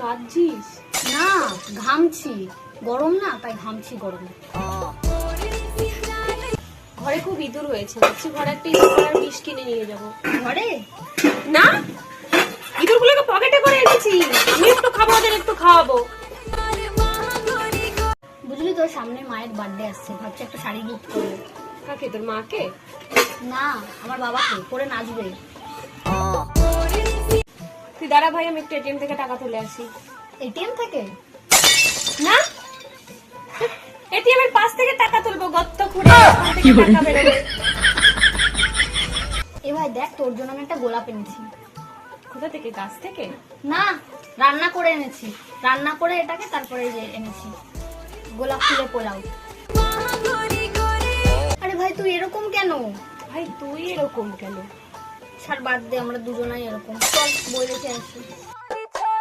কাঁদছিস? না, ঘামছি। গরম না, তাই ঘামছি গরমে। ঘরে খুব ইঁদুর হয়েছে, ভাবছি ঘরে একটা ইঁদুর মারার বিষ কিনে নিয়ে যাবো। ঘরে? না, ইঁদুরগুলোকে পকেটে করে এনেছি, আমি একটু খাবো, ওদের একটু খাওয়াবো। বুঝলি তো, সামনে মায়ের বার্থডে আসছে, ভাবছি একটা শাড়ি গিফট করবো। কাকে, তোর মাকে? না, আমার বাবাকে, পরে নাচবে। তুই দাঁড়া ভাই, আমি একটু এটিএম থেকে টাকা তুলে আসি। এটিএম থেকে? না, এটিএম এর পাশ থেকে টাকা তুলবো, গর্ত খুঁড়ে ওখান থেকে টাকা বেরোবে। এ ভাই দেখ, তোর জন্য আমি একটা গোলাপ এনেছি। কোথা থেকে? গাছ থেকে? না, রান্না করে এনেছি। রান্না করে এটাকে তারপরে এই যে এনেছি গোলাপ ফুলের পোলাও। আরে ভাই তুই এরকম কেন? ভাই তুই এরকম কেন? ছাড়, বাদ দে, আমরা দুজনাই এরকম। চল বই রেখে আসি।